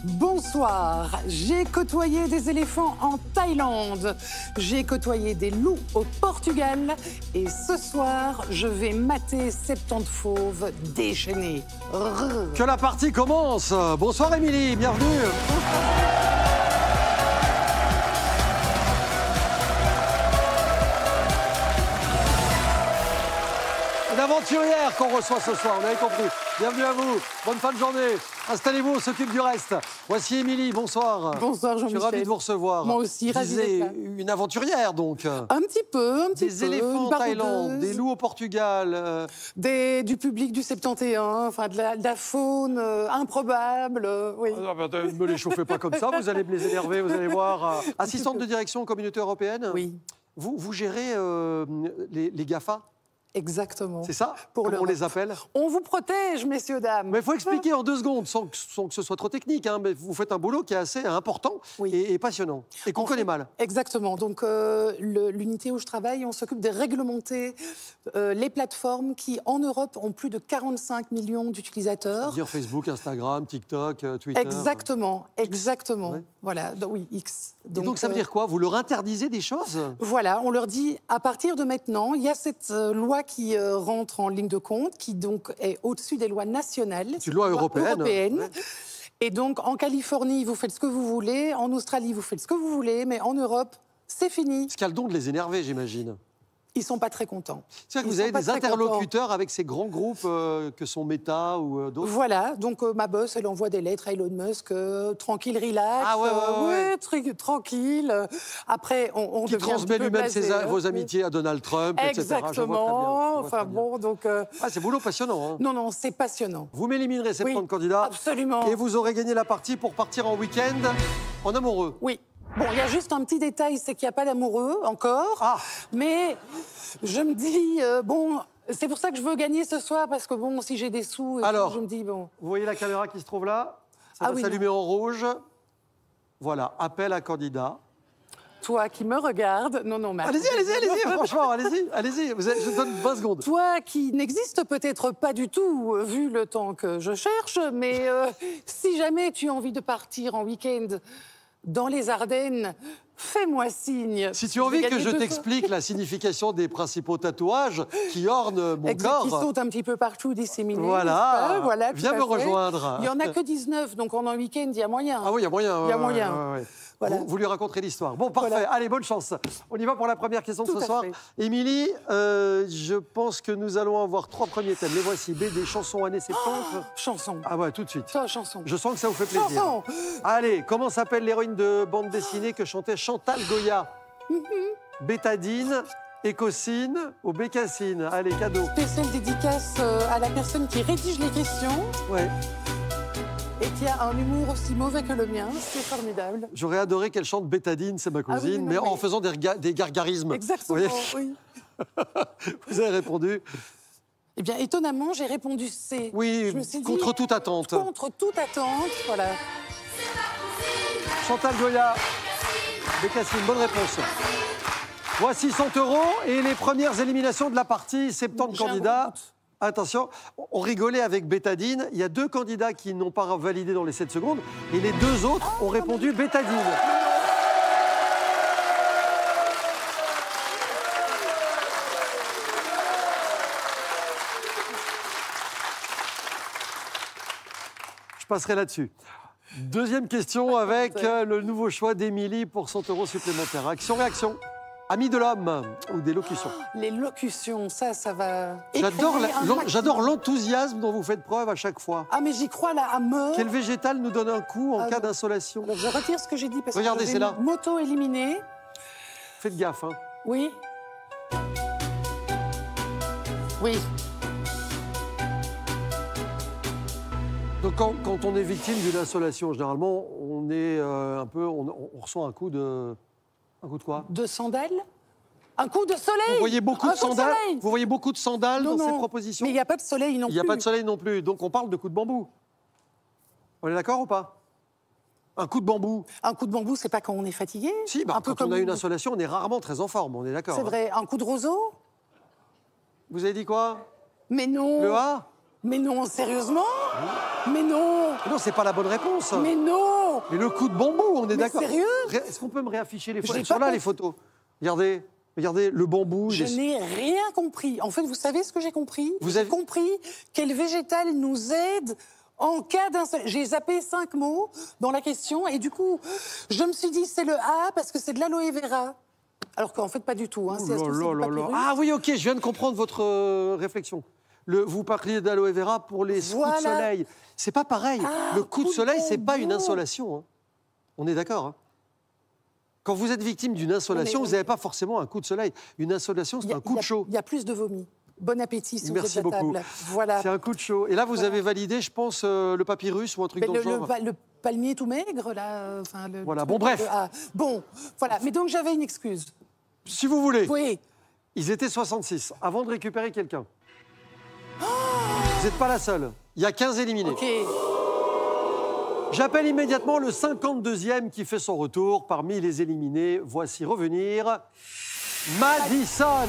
Bonsoir, j'ai côtoyé des éléphants en Thaïlande, j'ai côtoyé des loups au Portugal et ce soir, je vais mater 70 fauves déchaînés. Que la partie commence. Bonsoir Émilie, bienvenue. Une aventurière qu'on reçoit ce soir, vous avez compris. Bienvenue à vous, bonne fin de journée. Installez-vous, on s'occupe du reste. Voici Émilie, bonsoir. Bonsoir Jean-Michel. Je suis ravi de vous recevoir. Moi aussi, ravi d'être là. Une aventurière donc. Un petit peu. Des éléphants en Thaïlande, des loups au Portugal. Du public du 71, enfin de la faune improbable, oui. Ah, bah, ne me les chauffez pas comme ça, vous allez me les énerver, vous allez voir. Assistante de direction Communauté européenne. Oui. Vous gérez les GAFA? Exactement. C'est ça? Comment on les appelle? On vous protège, messieurs, dames. Mais il faut expliquer en 2 secondes, sans que ce soit trop technique. Hein, mais vous faites un boulot qui est assez important et passionnant, et qu'on connaît mal. Exactement. Donc, l'unité où je travaille, on s'occupe de réglementer les plateformes qui, en Europe, ont plus de 45 millions d'utilisateurs. C'est-à-dire Facebook, Instagram, TikTok, Twitter. Exactement, exactement. Ouais. Voilà, oui, X. Donc ça veut dire quoi? Vous leur interdisez des choses? Voilà, on leur dit, à partir de maintenant, il y a cette loi qui rentre en ligne de compte, qui donc est au-dessus des lois nationales. C'est une loi européenne. Ouais. Et donc, en Californie, vous faites ce que vous voulez, en Australie, vous faites ce que vous voulez, mais en Europe, c'est fini. Ce qui a le don de les énerver, j'imagine. Ils ne sont pas très contents. C'est-à-dire que vous avez des interlocuteurs avec ces grands groupes que sont Meta ou d'autres? Voilà, donc ma boss, elle envoie des lettres à Elon Musk, tranquille, relax. Ah ouais. Tranquille. Après, on qui transmet lui-même vos amitiés à Donald Trump, exactement. etc. Je vois très bien. Enfin bon, donc... Ah, c'est boulot passionnant. Hein. Non, c'est passionnant. Vous m'éliminerez 70 candidats. Absolument. Et vous aurez gagné la partie pour partir en week-end en amoureux. Oui. Bon, il y a juste un petit détail, c'est qu'il n'y a pas d'amoureux encore. Ah. Mais je me dis, bon, c'est pour ça que je veux gagner ce soir, parce que bon, si j'ai des sous, alors, je me dis, bon... Vous voyez la caméra qui se trouve là? Ça va s'allumer en rouge. Voilà, appel à candidat. Toi qui me regardes... Non, mais... Allez-y, franchement, allez-y. Je vous donne 20 secondes. Toi qui n'existe peut-être pas du tout, vu le temps que je cherche, mais si jamais tu as envie de partir en week-end dans les Ardennes, fais-moi signe. Si tu as envie que je t'explique la signification des principaux tatouages qui ornent mon corps... Qui sautent un petit peu partout, disséminés. Voilà, viens me rejoindre. Il n'y en a que 19, donc en un week-end, il y a moyen. Ah oui, il y a moyen. Il y a moyen. Ouais. Voilà. Vous lui raconterez l'histoire. Bon, parfait. Voilà. Allez, bonne chance. On y va pour la première question de ce soir. Fait. Émilie, je pense que nous allons avoir 3 premiers thèmes. Les voici. BD, chansons, années 70. Chanson. Ah ouais, tout de suite. Toi, chanson. Je sens que ça vous fait plaisir. Chanson. Allez, comment s'appelle l'héroïne de bande dessinée que chantait Chantal Goya? Bétadine, Écosine ou Bécassine? Allez, cadeau. Spéciale dédicace à la personne qui rédige les questions. Ouais. Et qui a un humour aussi mauvais que le mien, c'est formidable. J'aurais adoré qu'elle chante Bétadine, c'est ma cousine, mais en faisant des gargarismes. Exactement, oui. Vous avez répondu? Eh bien, étonnamment, j'ai répondu C. Oui, je me suis contre dit, toute attente. Contre toute attente, voilà. Chantal Goya, Bécassine, bonne réponse. Voici 100 € et les premières éliminations de la partie, 70 candidats. Attention, on rigolait avec Bétadine. Il y a 2 candidats qui n'ont pas validé dans les 7 secondes et les 2 autres ont répondu Bétadine. Je passerai là-dessus. Deuxième question avec le nouveau choix d'Émilie pour 100 € supplémentaires. Action-réaction. Amis de l'homme ou des locutions. Les locutions, ça va... J'adore l'enthousiasme dont vous faites preuve à chaque fois. Ah, mais j'y crois là, à mort. Quel végétal nous donne un coup en cas d'insolation? Je retire ce que j'ai dit parce regardez, que c'est là. Moto éliminée. Faites gaffe. Hein. Oui. Oui. Donc quand on est victime d'une insolation, généralement, on est on ressent un coup de... Un coup de quoi? De sandales? Un coup de soleil? Vous voyez beaucoup de sandales? Vous voyez beaucoup de sandales dans ces propositions? Mais il n'y a pas de soleil non plus. Il n'y a pas de soleil non plus. Donc on parle de coup de bambou. On est d'accord ou pas? Un coup de bambou. Un coup de bambou, c'est pas quand on est fatigué? Si, quand on a une insolation, on est rarement très en forme, on est d'accord. C'est vrai. Un coup de roseau? Vous avez dit quoi? Mais non. Le A? Mais non, sérieusement? Mais non. Non, c'est pas la bonne réponse. Mais non. Mais le coup de bambou, on est d'accord. Sérieux? Est-ce qu'on peut me réafficher les photos? J'ai Elles sont pas là, compris. les photos. Regardez, regardez, le bambou. Je n'ai rien compris. En fait, vous savez ce que j'ai compris? Vous J'ai avez- compris quel végétal nous aide en cas d'insolation. J'ai zappé 5 mots dans la question et du coup, je me suis dit c'est le A parce que c'est de l'aloe vera. Alors qu'en fait, pas du tout. Hein. Oh C'est là astuce, là c'est du là là. papyrus. Ah oui, ok, je viens de comprendre votre réflexion. Vous parliez d'aloe vera pour les coups de Voilà. soleil. C'est pas pareil. Ah, Le coup de coup de soleil, c'est pas une bambou. insolation. Hein. On est d'accord. Hein. Quand vous êtes victime d'une insolation, Mais- vous n'avez pas forcément un coup de soleil. Une insolation, c'est un coup de chaud. Il y a plus de vomi. Bon appétit si Merci vous êtes à beaucoup. table. Voilà. C'est un coup de chaud. Et là, vous Voilà. avez validé, je pense, le papyrus ou un truc Mais dans le genre. le palmier tout maigre, là. Enfin, Voilà, truc bon, bref. Bon, voilà. Mais donc, j'avais une excuse. Si vous voulez. Oui. Ils étaient 66 avant de récupérer quelqu'un. Vous n'êtes pas la seule. Il y a 15 éliminés. OK. J'appelle immédiatement le 52e qui fait son retour parmi les éliminés. Voici revenir Madison.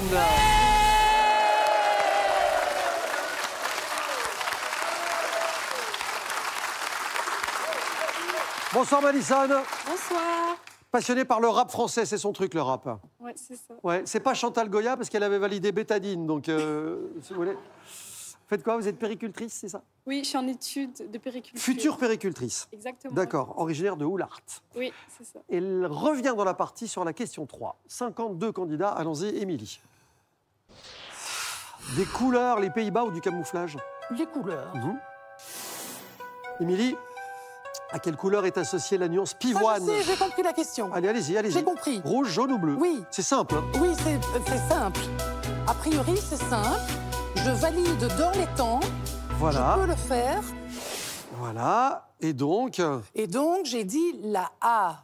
Bonsoir Madison. Bonsoir. Passionnée par le rap français, c'est son truc le rap. Ouais, c'est ça. Ouais, c'est pas Chantal Goya parce qu'elle avait validé bétadine, donc si vous voulez. Faites quoi? Vous êtes péricultrice, c'est ça? Oui, je suis en études de périculture. Future péricultrice. Exactement. D'accord, originaire de Oulart. Oui, c'est ça. Elle revient dans la partie sur la question 3. 52 candidats, allons-y, Émilie. Des couleurs, les Pays-Bas ou du camouflage? Les couleurs. Émilie, à quelle couleur est associée la nuance Ah, pivoine? je sais, j'ai compris la question. Allez, allez-y, allez-y. J'ai compris. Rouge, jaune ou bleu? Oui. C'est simple. Hein. Oui, c'est simple. A priori, c'est simple. Je valide dans les temps. Voilà, Je peux le faire. voilà. Et donc, Et donc, j'ai dit la A.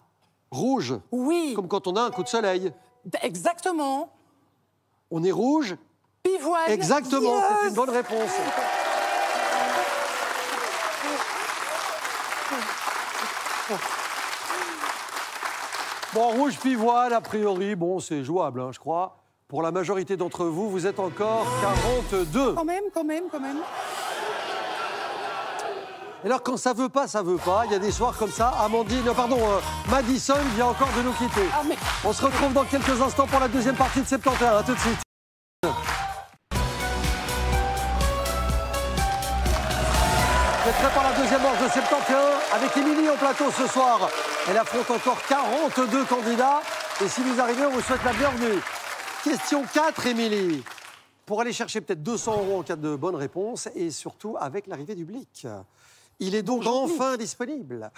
rouge, Oui. comme quand on a un coup de soleil. Exactement. On est rouge? Pivoine. Exactement, Yes. c'est une bonne réponse. Bon, rouge pivoine, a priori, bon, c'est jouable, hein, je crois. Pour la majorité d'entre vous, vous êtes encore 42. Quand même, quand même, quand même. Et alors, quand ça veut pas, ça veut pas. Il y a des soirs comme ça. Amandine, Madison vient encore de nous quitter. Ah, mais On se retrouve dans quelques instants pour la deuxième partie de 71. À tout de suite. Vous êtes prêts pour la deuxième manche de 71 avec Émilie en plateau ce soir. Elle affronte encore 42 candidats. Et si vous arrivez, on vous souhaite la bienvenue. Question 4, Émilie. Pour aller chercher peut-être 200 € en cas de bonne réponse et surtout avec l'arrivée du Blic. Il est donc enfin disponible.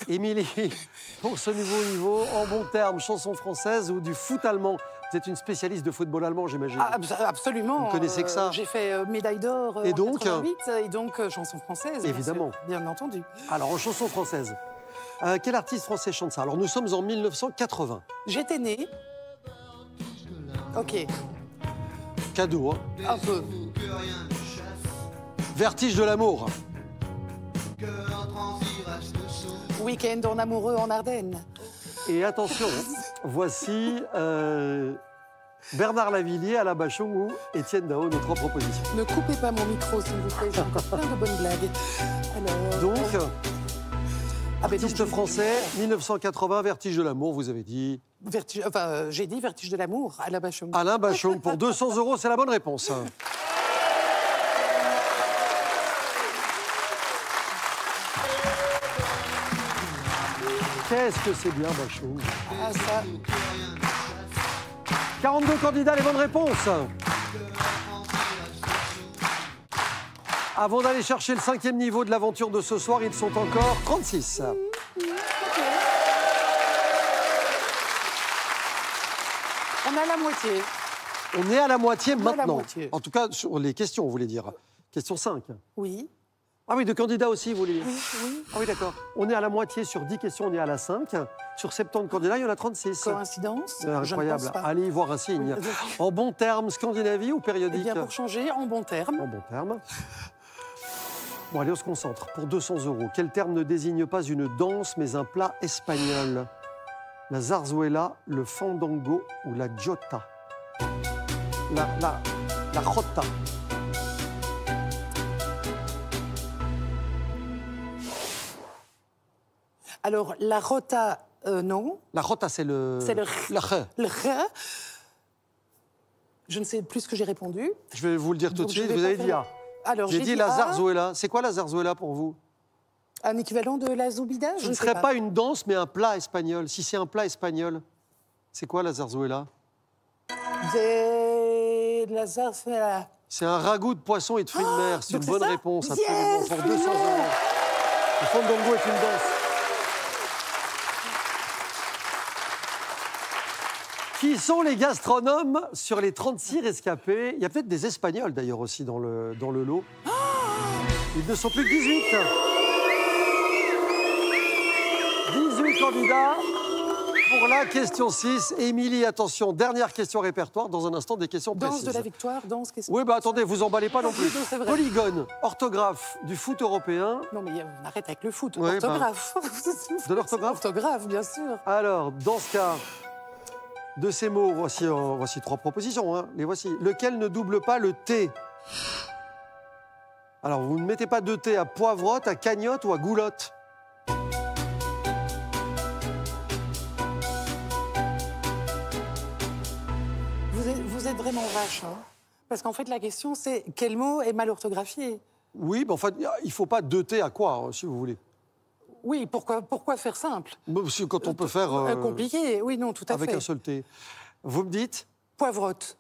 Émilie, pour ce nouveau niveau, en bon terme, chanson française ou du foot allemand? Vous êtes une spécialiste de football allemand, j'imagine. absolument. Vous connaissez que ça? J'ai fait médaille d'or Et en donc 88, et donc chanson française. Évidemment. Bien entendu. Alors, en chanson française, quel artiste français chante ça? Alors, nous sommes en 1980. J'étais née. Ok, Cadeau, hein. un peu. Vertige de l'amour. Week-end en amoureux en Ardennes. Et attention, voici Bernard Lavillier, Alain Bachung ou Étienne Dao, nos trois propositions. Ne coupez pas mon micro, s'il vous plaît. J'ai encore plein de bonnes blagues. Alors, Donc, artiste donc, français, 1980, Vertige de l'amour, vous avez dit. j'ai dit Vertige de l'amour à la Bachung. Alain Bachung, pour 200 €, c'est la bonne réponse. Qu'est-ce que c'est bien, Bachung? Ah, ça. 42 candidats, les bonnes réponses. Avant d'aller chercher le 5e niveau de l'aventure de ce soir, ils sont encore 36. On a la moitié. On est à la moitié On est à la maintenant. moitié. En tout cas, sur les questions, vous voulez dire. Question 5. Oui. Ah oui, de candidats aussi, vous voulez dire. Oui. Ah oui, d'accord. On est à la moitié sur 10 questions, on est à la 5. Sur 70 candidats, il y en a 36. Coïncidence? C'est incroyable. Je ne pense pas. Allez y voir un signe. En bon terme, Scandinavie ou Eh périodique? bien, pour changer, en bon terme. En bon terme. Bon, allez, on se concentre. Pour 200 €, quel terme ne désigne pas une danse, mais un plat espagnol? La zarzuela, le fandango ou la jota? La jota. Alors, la rota, non. La rota, c'est le... C'est le... La re. Le re. Je ne sais plus ce que j'ai répondu. Je vais vous le dire tout de Donc, je suite. vais Vous pas avez faire- dit A. Alors, J'ai dit A, la zarzuela. C'est quoi la zarzuela pour vous? un équivalent de la zoubida. Ce Je ne ne sais serait pas une danse, mais un plat espagnol. Si c'est un plat espagnol, c'est quoi la zarzuela? La zarzuela. C'est un ragoût de poisson et de fruits de mer. C'est une donc c'est bonne ça? réponse, Yes, absolument, pour 200 €. Le fandango est une danse. Qui sont les gastronomes sur les 36 rescapés? Il y a peut-être des Espagnols, d'ailleurs, aussi dans le lot. Ils ne sont plus que 18. 18 candidats pour la question 6. Émilie, attention, dernière question répertoire. Dans un instant, des questions Danse précises. de la victoire, danse. Qu'est-ce que- Oui, bah attendez, vous emballez pas non plus. Non, c'est vrai. Polygone, orthographe du foot européen. Non, mais on arrête avec le foot. Ouais, Orthographe. De l'orthographe. Orthographe, bien sûr. Alors, dans ce cas, de ces mots, voici 3 propositions. Hein. Les voici. Lequel ne double pas le T? Alors, vous ne mettez pas de T à poivrotte, à cagnotte ou à goulotte? Vous êtes vraiment vache, hein. Parce qu'en fait, la question, c'est quel mot est mal orthographié? Oui, mais en fait, il ne faut pas de T à quoi, hein, si vous voulez. Oui, pourquoi faire simple? Parce que quand on peut faire Compliqué, oui, non, tout à avec fait. un seul T. Vous me dites? Poivrotte.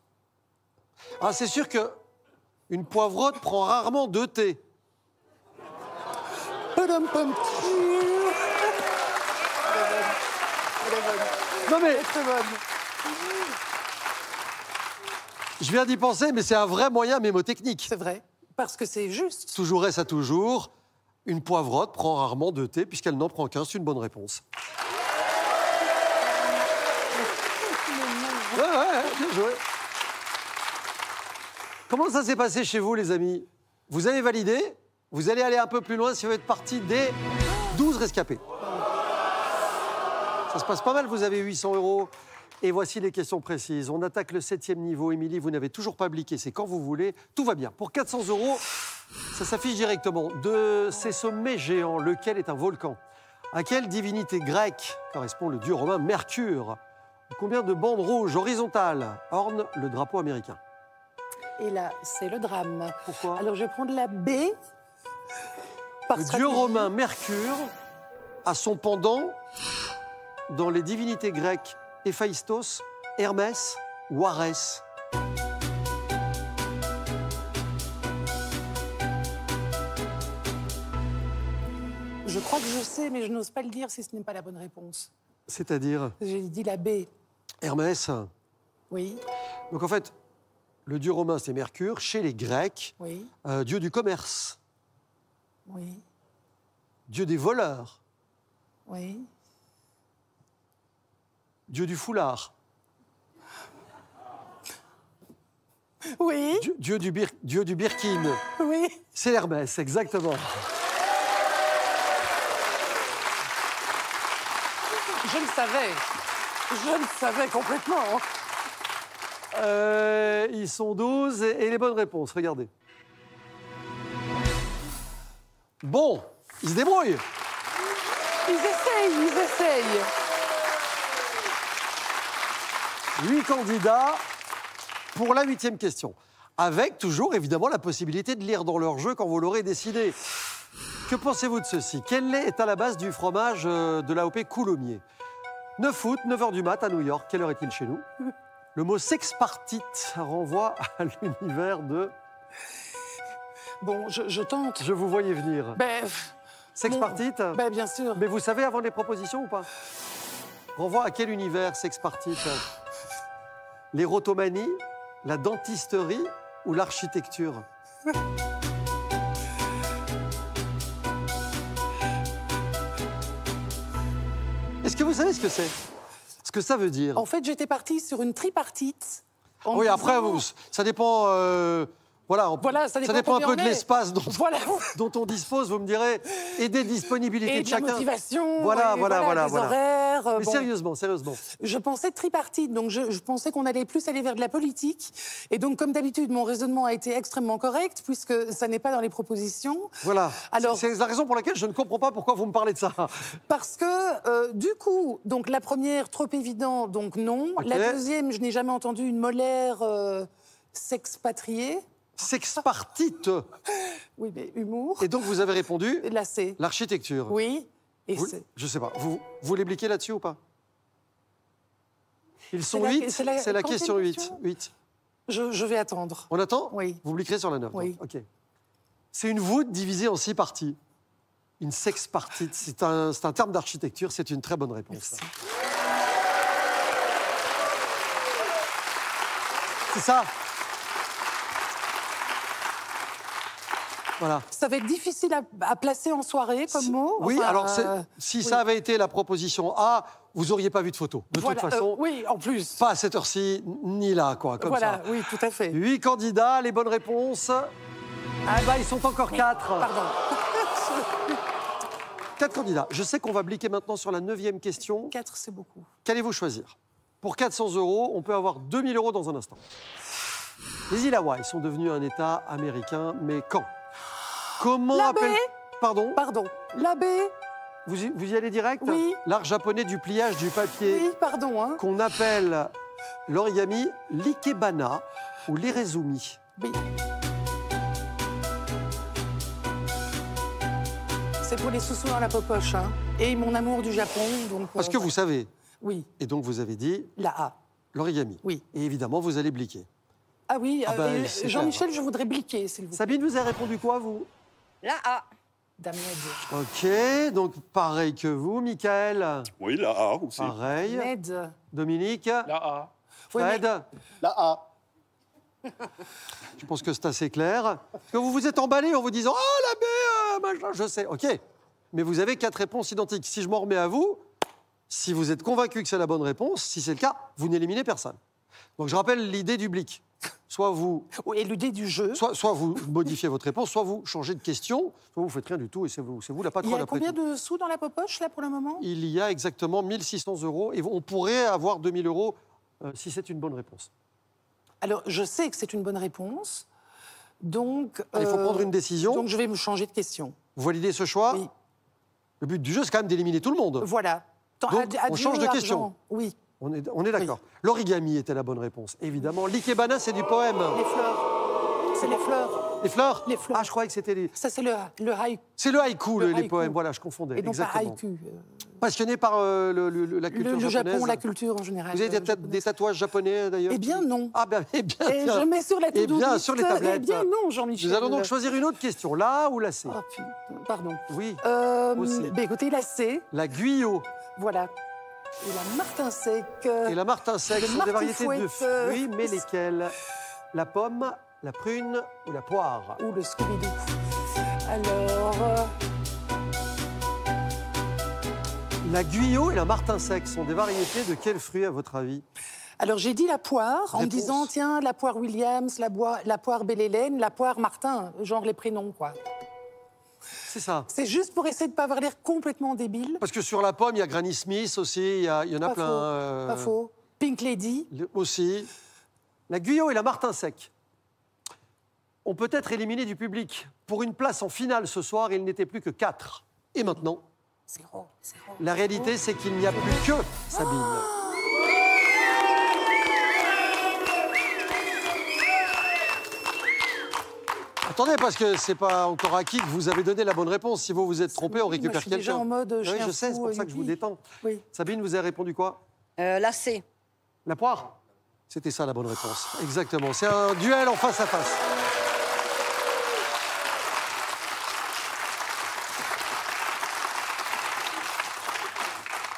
Ah, c'est sûr que une poivrotte prend rarement 2 T. Padam, pam. Elle est bonne. Non mais, Elle est très bonne. je viens d'y penser, mais c'est un vrai moyen mémotechnique. C'est vrai, parce que c'est juste. Toujours est-ce à toujours, une poivrotte prend rarement 2 T puisqu'elle n'en prend qu'un. C'est une bonne réponse. Ouais, bien joué. Comment ça s'est passé chez vous, les amis? Vous avez validé? Vous allez aller un peu plus loin si vous êtes parti des 12 rescapés. Ça se passe pas mal, vous avez 800 €. Et voici les questions précises. On attaque le 7e niveau. Émilie, vous n'avez toujours pas bliqué, c'est quand vous voulez. Tout va bien. Pour 400 €, ça s'affiche directement. De ces sommets géants, lequel est un volcan? À quelle divinité grecque correspond le dieu romain Mercure? Combien de bandes rouges horizontales ornent le drapeau américain? Et là, c'est le drame. Pourquoi? Alors, je vais prendre la B. Par Le dieu stratégie. romain Mercure a son pendant dans les divinités grecques Héphaïstos, Hermès ou Arès. Je crois que je sais, mais je n'ose pas le dire si ce n'est pas la bonne réponse. C'est-à-dire J'ai dit la B. Hermès. Oui, Donc en fait, le dieu romain c'est Mercure. Chez les Grecs, oui, dieu du commerce, oui, dieu des voleurs, oui. dieu du foulard, Oui, dieu du birkin. oui. C'est Hermès, exactement. Je le savais. Je le savais complètement. Ils sont 12 et les bonnes réponses, regardez. Bon, ils se débrouillent. Ils essayent, ils essayent. 8 candidats pour la 8e question. Avec toujours, évidemment, la possibilité de lire dans leur jeu quand vous l'aurez décidé. Que pensez-vous de ceci? Quel lait est à la base du fromage de l'AOP Coulommiers? 9 août, 9h du mat à New York. Quelle heure est-il chez nous? Le mot sexpartite renvoie à l'univers de... Bon, je tente. Je vous voyais venir. Ben, Sexpartite? ben, bien sûr. Mais vous savez avant les propositions ou pas? Renvoie à quel univers sexpartite? L'érotomanie, la dentisterie ou l'architecture? Est-ce que vous savez ce que c'est? Ce que ça veut dire? En fait, j'étais partie sur une tripartite. en Oui, me après, disant- ça dépend Voilà, Voilà, ça dépend un peu de combien on est. l'espace dont, Voilà. dont on dispose, vous me direz, et des disponibilités Et de de la chacun. motivation, Voilà, et voilà. des horaires. Mais sérieusement. Je pensais tripartite, donc je pensais qu'on allait plus aller vers de la politique. Et donc, comme d'habitude, mon raisonnement a été extrêmement correct, puisque ça n'est pas dans les propositions. Voilà. Alors- C'est la raison pour laquelle je ne comprends pas pourquoi vous me parlez de ça. Parce que, du coup, donc la première, trop évident, donc non. Ok. La deuxième, je n'ai jamais entendu une molaire s'expatrier. Sexpartite. Oui, mais humour. Et donc, vous avez répondu Là, c'est. l'architecture. Oui. Et Vous- c'est. je sais pas. Vous voulez bliquer là-dessus ou pas? Ils sont la- 8. c'est la- C'est la quelle question 8. question 8. Je vais attendre. On attend? Oui. Vous bliquerez sur la 9. Oui. OK. C'est une voûte divisée en 6 parties. Une sexpartite. C'est un terme d'architecture. C'est une très bonne réponse. Merci. C'est ça. Voilà. Ça va être difficile à placer en soirée comme mot. Oui, Enfin, alors si oui. ça avait été la proposition A, vous n'auriez pas vu de photo. De Voilà, toute façon, oui, en plus. pas à cette heure-ci, ni là, quoi, comme Voilà, ça. oui, tout à fait. 8 candidats, les bonnes réponses. Ah bah, ils sont encore 4. Pardon. 4 candidats. Je sais qu'on va bliquer maintenant sur la 9e question. 4, c'est beaucoup. Qu'allez-vous choisir? Pour 400 €, on peut avoir 2000 € dans un instant. Les îles Hawaï sont devenues un État américain, mais quand? Comment La appelle... baie. Pardon? Pardon. La baie. Vous y allez direct? Oui. L'art japonais du pliage du papier, Oui, pardon. Hein. qu'on appelle l'origami l'ikebana ou l'irezumi. Oui. C'est pour les sous-sous dans la popoche. Hein. Et mon amour du Japon. Donc, Parce que vous savez, Oui, et donc vous avez dit la A. l'origami. Oui. Et évidemment, vous allez bliquer. Ah oui, Ah bah, c'est Jean-Michel, je voudrais bliquer, s'il vous plaît. Sabine, vous avez répondu quoi, vous? La A. Damned. Ok, donc pareil que vous, Michael. Oui, la A aussi. Pareil. Ned. Dominique. La A. Ouais, Fred. La A. Je pense que c'est assez clair. Parce que vous vous êtes emballé en vous disant « Oh, la baie, machin, je sais. » Ok, mais vous avez 4 réponses identiques. Si je m'en remets à vous, si vous êtes convaincu que c'est la bonne réponse, si c'est le cas, vous n'éliminez personne. Donc je rappelle l'idée du blic. Soit vous, Oui, et l'idée du jeu. soit vous modifiez votre réponse, soit vous changez de question, soit vous faites rien du tout et c'est vous la Il y patronne a après combien tout. de sous dans la popoche, là, pour le moment? Il y a exactement 1600 € et on pourrait avoir 2000 € si c'est une bonne réponse. Alors, je sais que c'est une bonne réponse. Donc. Il faut prendre une décision. Donc, je vais me changer de question. Vous validez ce choix? Oui. Le but du jeu, c'est quand même d'éliminer tout le monde. Voilà. Donc, on change de question. Oui. On est d'accord. L'origami était la bonne réponse, évidemment. L'ikebana, c'est du poème. Les fleurs. C'est les fleurs. Les fleurs? Les fleurs. Ah, je croyais que c'était les... Ça, c'est le haïku. C'est le haïku, Le les haïku. poèmes. Voilà, je confondais. Et non pas exactement. haïku. Passionné par la culture Le japonaise. Japon, la culture en général. Vous avez des tatouages japonais, d'ailleurs? Eh bien, non. Ah, ben, eh bien, Et tiens. je mets sur la Eh to-do bien, list. sur les tablettes. Eh bien, non, Jean-Michel. Nous allons donc choisir une autre question. La A ou la C? Oh, putain, pardon. Oui. Aussi. Aussi. Écoutez, la C, La guyot voilà. Et la martin sec. et la martin sec Le sont des variétés de martifouette, fruits, mais lesquelles? La pomme, la prune ou la poire? Ou le Scooby-Doo. Alors. La guyot et la martin sec sont des variétés de quel fruit, à votre avis? Alors, j'ai dit la poire en me Réponse. disant, tiens, la poire Williams, la poire Belle-Hélène, la poire Martin, genre les prénoms, quoi. C'est ça. C'est juste pour essayer de ne pas avoir l'air complètement débile. Parce que sur la pomme, il y a Granny Smith aussi, il y en a Pas plein. faux. Pas faux. Pink Lady. Aussi. La guyot et la martin sec ont peut-être éliminé du public. Pour une place en finale ce soir, il n'était plus que 4. Et maintenant, Zéro. la réalité, c'est qu'il n'y a plus que Sabine. Attendez, parce que c'est pas encore acquis que vous avez donné la bonne réponse. Si vous vous êtes trompé, on Moi, récupère je suis déjà quelqu'un. en mode Oui, chien je sais, c'est fou, pour ça que je vous youpi. détends. Oui. Sabine, vous avez répondu quoi? La C. La poire? C'était ça la bonne réponse. Exactement. C'est un duel en face à face.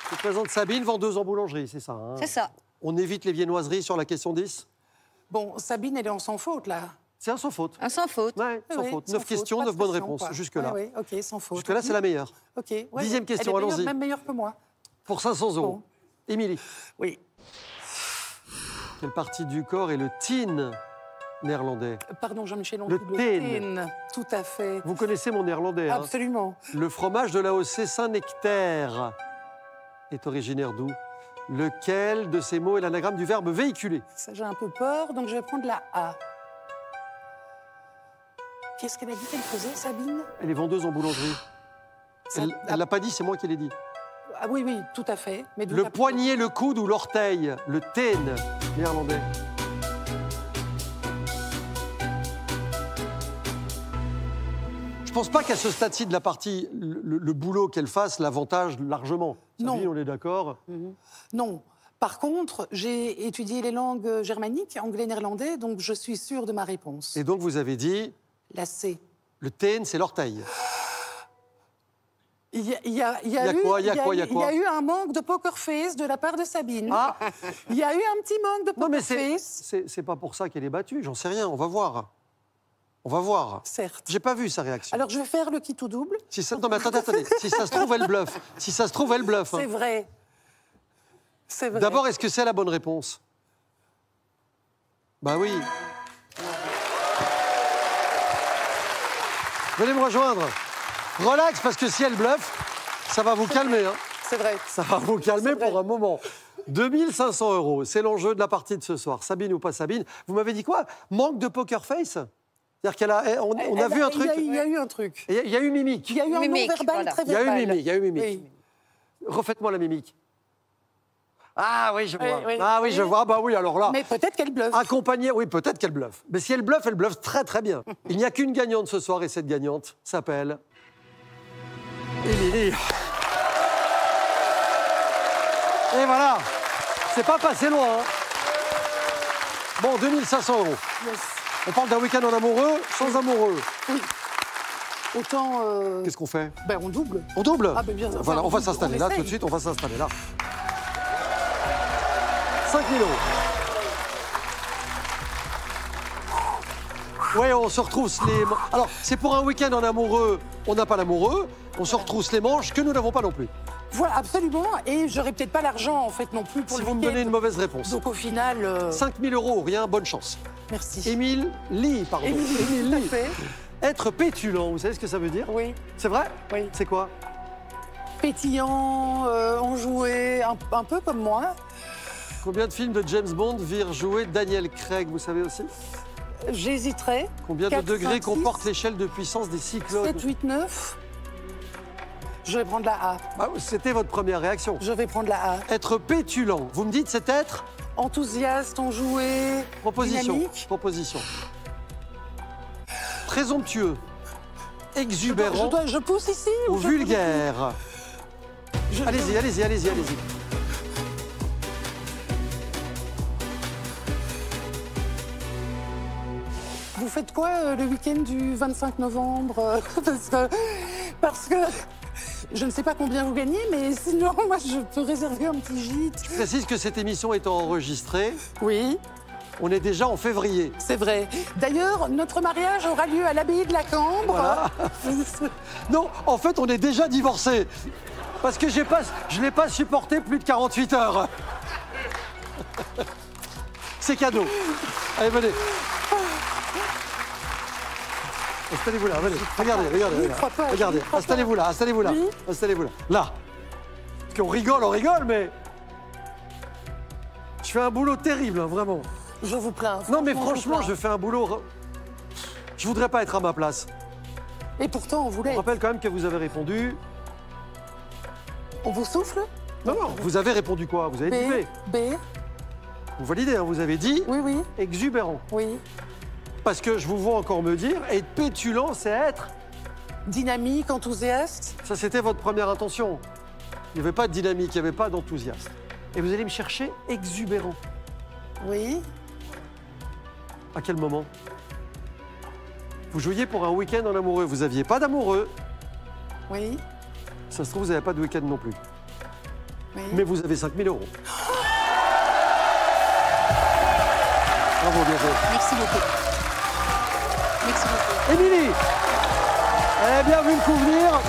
Je vous présente Sabine, vendeuse en boulangerie, c'est ça, hein? C'est ça. On évite les viennoiseries sur la question 10? Bon, Sabine, elle est en sans faute, là. C'est un sans faute. Un sans faute. Ouais, sans Oui, faute. sans 9 faute, questions, pas de 9 bonnes pression, réponses. quoi. Jusque-là. Oui, ok, sans faute. Jusque-là, c'est la meilleure. Ok. Ouais, Dixième question, elle est meilleure, allons-y. même meilleure que moi. Pour 500 €. Bon. Émilie, Oui. quelle partie du corps est le tin, néerlandais. Pardon, Jean-Michel, on Le dit Teen. Teen. Tout à fait. Vous connaissez mon néerlandais, hein? Absolument. Le fromage de l'AOC Saint-Nectaire est originaire d'où? Lequel de ces mots est l'anagramme du verbe véhiculer? Ça, j'ai un peu peur, donc je vais prendre la A. Qu'est-ce qu'elle a dit qu'elle faisait, Sabine? Elle est vendeuse en boulangerie. Elle ne l'a pas dit, c'est moi qui l'ai dit. Ah oui, oui, tout à fait. Mais donc, Le poignet, le coude ou l'orteil? Le teen néerlandais. Je pense pas qu'à ce stade-ci de la partie, le boulot qu'elle fasse l'avantage largement. Non. Sabine, on est d'accord? Non. Par contre, j'ai étudié les langues germaniques, anglais, néerlandais, donc je suis sûre de ma réponse. Et donc vous avez dit, La C. le teen, c'est l'orteil. Il y a eu un manque de poker face de la part de Sabine. Ah, Il y a eu un petit manque de non mais poker face. c'est pas pour ça qu'elle est battue, j'en sais rien, on va voir. On va voir. Certes. J'ai pas vu sa réaction. Alors je vais faire le qui tout double. Si ça... Non mais attendez. Si ça se trouve, elle bluffe. Si ça se trouve, elle bluffe. hein. C'est vrai. C'est vrai. D'abord, est-ce que c'est la bonne réponse? Bah oui. Venez me rejoindre. Relax, parce que si elle bluffe, ça va vous calmer. Hein. C'est vrai. Ça va vous calmer C'est vrai. pour un moment. 2500 €, c'est l'enjeu de la partie de ce soir. Sabine ou pas Sabine. Vous m'avez dit quoi? Manque de poker face? C'est-à-dire qu'on a vu un truc. Il y a eu un truc. Il y a eu mimique. Il y a eu un Mimique, non-verbal voilà. très Il y a eu verbal. mimique. Il y a eu mimique. Oui. Refaites-moi la mimique. Ah oui, je vois. Oui, Ah oui, je vois. Bah oui, alors là. Mais peut-être qu'elle bluffe. Accompagnée, oui, peut-être qu'elle bluffe. Mais si elle bluffe très très bien. Il n'y a qu'une gagnante ce soir et cette gagnante s'appelle Émilie. Et voilà, c'est pas passé loin. Hein. Bon, 2500 €. Yes. On parle d'un week-end en amoureux, sans amoureux. Oui. Autant. Qu'est-ce qu'on fait? Ben, on double. On double? Ah, ben, bien sûr. Voilà, on va On s'installer là essaye. tout de suite, on va s'installer là. 5 000 €. Oui, on se retrousse les... Alors, c'est pour un week-end en amoureux, on n'a pas l'amoureux, on se retrousse les manches que nous n'avons pas non plus. Voilà, absolument. Et j'aurais peut-être pas l'argent, en fait, non plus pour Si le vous me week-end. donnez une mauvaise réponse. Donc, au final. 5 000 €, rien, bonne chance. Merci. Émile Lee, pardon. Émilie, tout à fait. Être pétulant, vous savez ce que ça veut dire? Oui. C'est vrai? Oui. C'est quoi? Pétillant, enjoué, un peu comme moi. Combien de films de James Bond virent jouer Daniel Craig, vous savez aussi? J'hésiterais. Combien de 4, degrés 5, 6, comporte l'échelle de puissance des cyclones? 7, 8, 9. Je vais prendre la A. Ah, c'était votre première réaction. Je vais prendre la A. Être pétulant, vous me dites c'est être? Enthousiaste, enjoué, Proposition. dynamique. Proposition. Présomptueux, exubérant Je pousse ici ou je- vulgaire? Allez-y, allez-y, allez-y, allez-y. Vous faites quoi le week-end du 25 novembre parce que je ne sais pas combien vous gagnez, mais sinon, moi, je peux réserver un petit gîte. Je précise que cette émission étant enregistrée, Oui, on est déjà en février. c'est vrai. D'ailleurs, notre mariage aura lieu à l'abbaye de la Cambre. Voilà. Non, en fait, on est déjà divorcés. Parce que je ne l'ai pas supporté plus de 48 heures. C'est cadeau. Allez, venez. Installez-vous là, venez. Regardez, regardez. J'y crois pas, Regardez, j'y crois pas. installez-vous là, installez-vous là. Oui. Installez-vous là. Là. Parce qu'on rigole, mais... Je fais un boulot terrible, hein, vraiment. Je vous plains. Non, mais vous franchement, plains. je fais un boulot... Je voudrais pas être à ma place. Et pourtant, on voulait. Je rappelle quand même que vous avez répondu... On vous souffle? Non, non, vous avez répondu quoi? Vous avez dit B. B. Vous validez, hein, vous avez dit Oui, oui, exubérant. oui. Parce que je vous vois encore me dire, être pétulant, c'est être... Dynamique, enthousiaste. Ça, c'était votre première intention. Il n'y avait pas de dynamique, il n'y avait pas d'enthousiasme. Et vous allez me chercher exubérant. Oui. À quel moment? Vous jouiez pour un week-end en amoureux. Vous n'aviez pas d'amoureux. Oui. Ça se trouve, vous n'avez pas de week-end non plus. Oui. Mais vous avez 5 000 €. Bravo, bientôt. Merci beaucoup. Merci beaucoup. Émilie, elle a bien vu le coup venir.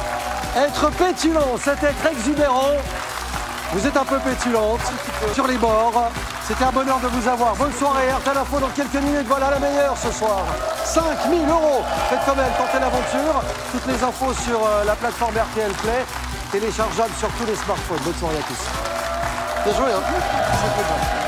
Être pétulant, c'est être exubérant. Vous êtes un peu pétulante sur les bords. C'était un bonheur de vous avoir. Bonne soirée. RTL Info dans quelques minutes. Voilà la meilleure ce soir. 5 000 €. Faites comme elle, tentez l'aventure. Toutes les infos sur la plateforme RTL Play. Téléchargeable sur tous les smartphones. Bonne soirée à tous. Bien joué, hein?